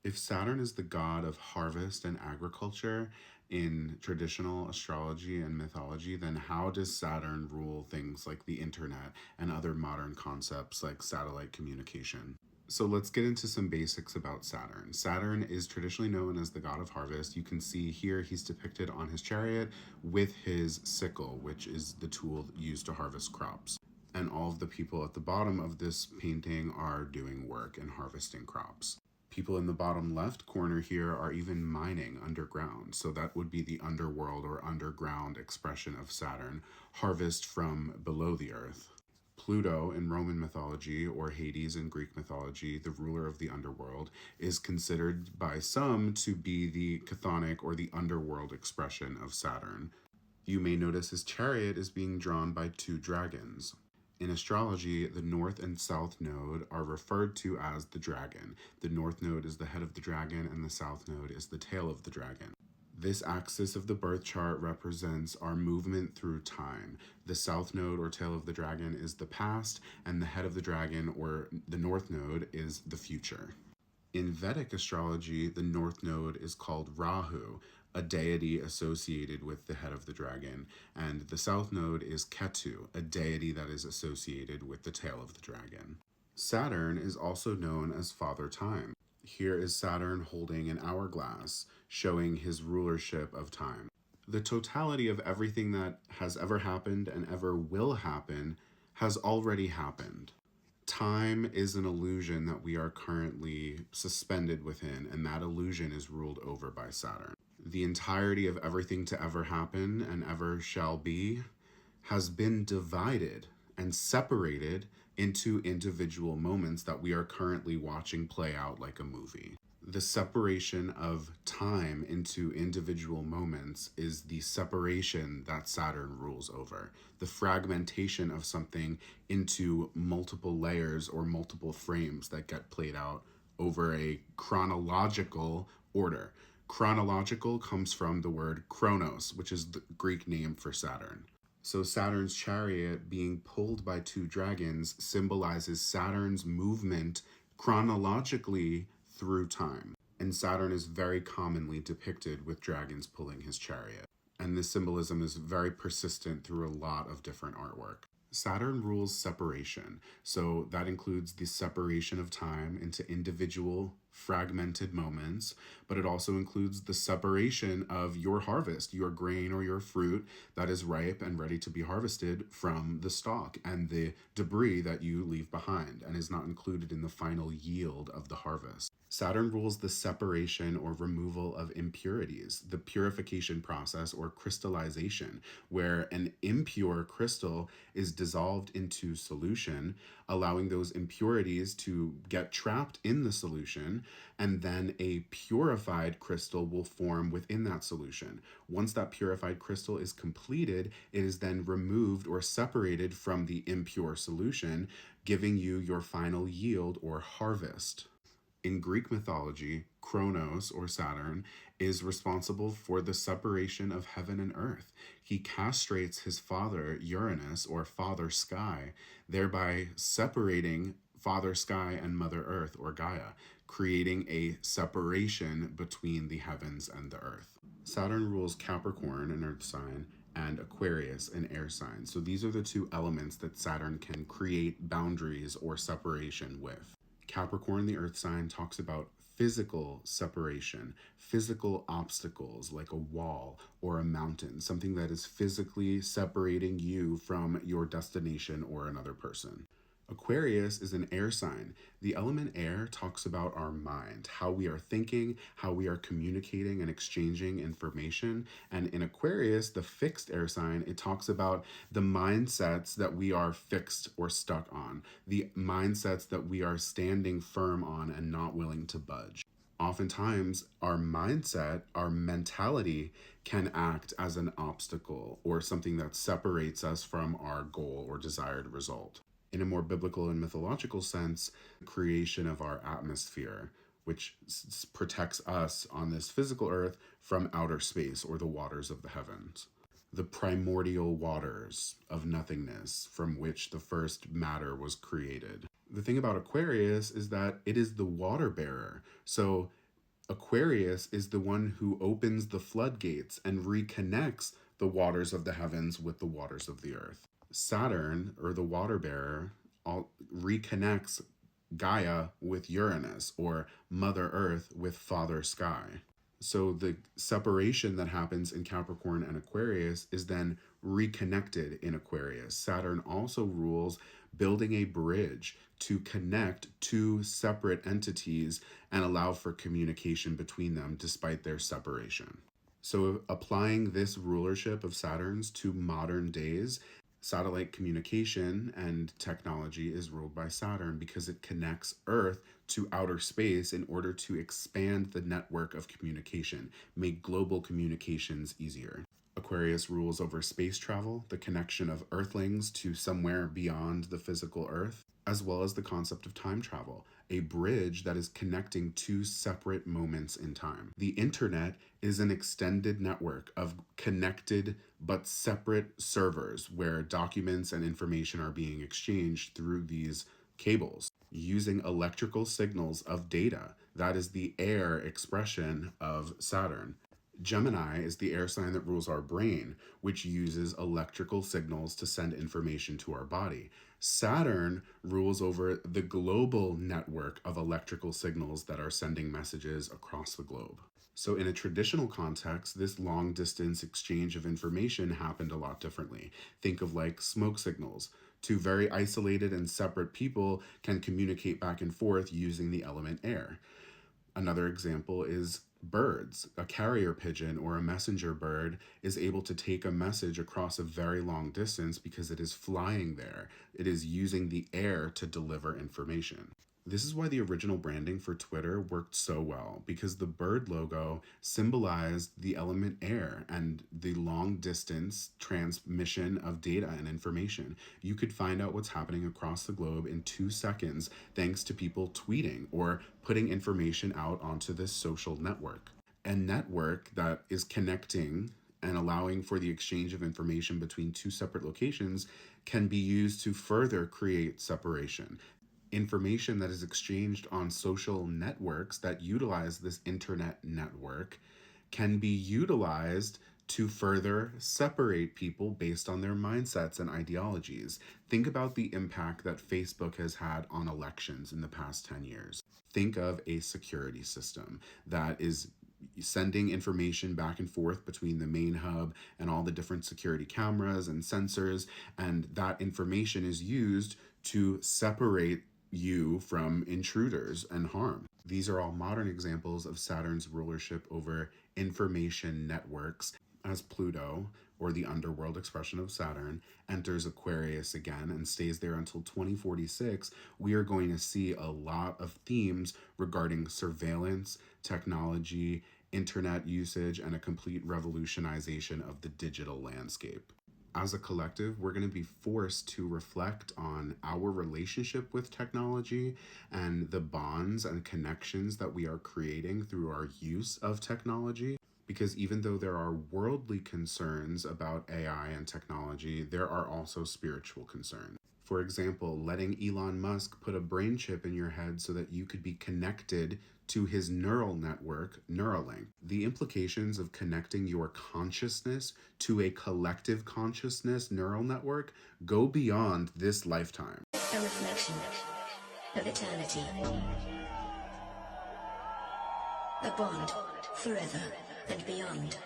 If Saturn is the god of harvest and agriculture in traditional astrology and mythology, then how does Saturn rule things like the internet and other modern concepts like satellite communication? So let's get into some basics about Saturn. Saturn is traditionally known as the god of harvest. You can see here he's depicted on his chariot with his sickle, which is the tool used to harvest crops. And all of the people at the bottom of this painting are doing work and harvesting crops. People in the bottom left corner here are even mining underground. So that would be the underworld or underground expression of Saturn, harvest from below the earth. Pluto in Roman mythology, or Hades in Greek mythology, the ruler of the underworld, is considered by some to be the chthonic or the underworld expression of Saturn. You may notice his chariot is being drawn by two dragons. In astrology, the north and south node are referred to as the dragon. The north node is the head of the dragon, and the south node is the tail of the dragon. This axis of the birth chart represents our movement through time. The south node or tail of the dragon is the past, and the head of the dragon or the north node is the future. In Vedic astrology, the north node is called Rahu, a deity associated with the head of the dragon, and the south node is Ketu, a deity that is associated with the tail of the dragon. Saturn is also known as Father Time. Here is Saturn holding an hourglass, showing his rulership of time. The totality of everything that has ever happened and ever will happen has already happened. Time is an illusion that we are currently suspended within, and that illusion is ruled over by Saturn. The entirety of everything to ever happen and ever shall be has been divided and separated into individual moments that we are currently watching play out like a movie. The separation of time into individual moments is the separation that Saturn rules over. The fragmentation of something into multiple layers or multiple frames that get played out over a chronological order. Chronological comes from the word chronos, which is the Greek name for Saturn. So Saturn's chariot being pulled by two dragons symbolizes Saturn's movement chronologically through time. And Saturn is very commonly depicted with dragons pulling his chariot. And this symbolism is very persistent through a lot of different artwork. Saturn rules separation, so that includes the separation of time into individual fragmented moments, but it also includes the separation of your harvest, your grain or your fruit that is ripe and ready to be harvested from the stalk, and the debris that you leave behind and is not included in the final yield of the harvest. Saturn rules the separation or removal of impurities, the purification process or crystallization, where an impure crystal is dissolved into solution, allowing those impurities to get trapped in the solution, and then a purified crystal will form within that solution. Once that purified crystal is completed, it is then removed or separated from the impure solution, giving you your final yield or harvest. In Greek mythology, Kronos, or Saturn, is responsible for the separation of heaven and earth. He castrates his father, Uranus, or Father Sky, thereby separating Father Sky and Mother Earth, or Gaia, creating a separation between the heavens and the earth. Saturn rules Capricorn, an earth sign, and Aquarius, an air sign. So these are the two elements that Saturn can create boundaries or separation with. Capricorn, the earth sign, talks about physical separation, physical obstacles like a wall or a mountain, something that is physically separating you from your destination or another person. Aquarius is an air sign. The element air talks about our mind, how we are thinking, how we are communicating and exchanging information. And in Aquarius, the fixed air sign, it talks about the mindsets that we are fixed or stuck on, the mindsets that we are standing firm on and not willing to budge. Oftentimes, our mindset, our mentality can act as an obstacle or something that separates us from our goal or desired result. In a more biblical and mythological sense, creation of our atmosphere, which protects us on this physical earth from outer space or the waters of the heavens. The primordial waters of nothingness from which the first matter was created. The thing about Aquarius is that it is the water bearer. So Aquarius is the one who opens the floodgates and reconnects the waters of the heavens with the waters of the earth. Saturn, or the water bearer, reconnects Gaia with Uranus, or Mother Earth with Father Sky. So the separation that happens in Capricorn and Aquarius is then reconnected in Aquarius. Saturn also rules building a bridge to connect two separate entities and allow for communication between them despite their separation. So applying this rulership of Saturn's to modern days, satellite communication and technology is ruled by Saturn because it connects Earth to outer space in order to expand the network of communication, make global communications easier. Aquarius rules over space travel, the connection of Earthlings to somewhere beyond the physical Earth, as well as the concept of time travel, a bridge that is connecting two separate moments in time. The internet is an extended network of connected but separate servers where documents and information are being exchanged through these cables using electrical signals of data. That is the air expression of Saturn. Gemini is the air sign that rules our brain, which uses electrical signals to send information to our body. Saturn rules over the global network of electrical signals that are sending messages across the globe. So in a traditional context, this long distance exchange of information happened a lot differently. Think of like smoke signals. Two very isolated and separate people can communicate back and forth using the element air. Another example is birds. A carrier pigeon or a messenger bird is able to take a message across a very long distance because it is flying there. It is using the air to deliver information. This is why the original branding for Twitter worked so well, because the bird logo symbolized the element air and the long distance transmission of data and information. You could find out what's happening across the globe in 2 seconds thanks to people tweeting or putting information out onto this social network. A network that is connecting and allowing for the exchange of information between two separate locations can be used to further create separation. Information that is exchanged on social networks that utilize this internet network can be utilized to further separate people based on their mindsets and ideologies. Think about the impact that Facebook has had on elections in the past 10 years. Think of a security system that is sending information back and forth between the main hub and all the different security cameras and sensors, and that information is used to separate you from intruders and harm. These are all modern examples of Saturn's rulership over information networks. As Pluto, or the underworld expression of Saturn, enters Aquarius again and stays there until 2046, we are going to see a lot of themes regarding surveillance, technology, internet usage, and a complete revolutionization of the digital landscape. As a collective, we're going to be forced to reflect on our relationship with technology and the bonds and connections that we are creating through our use of technology. Because even though there are worldly concerns about AI and technology, there are also spiritual concerns. For example, letting Elon Musk put a brain chip in your head so that you could be connected to his neural network, Neuralink. The implications of connecting your consciousness to a collective consciousness neural network go beyond this lifetime. A reflection of eternity. A bond forever and beyond.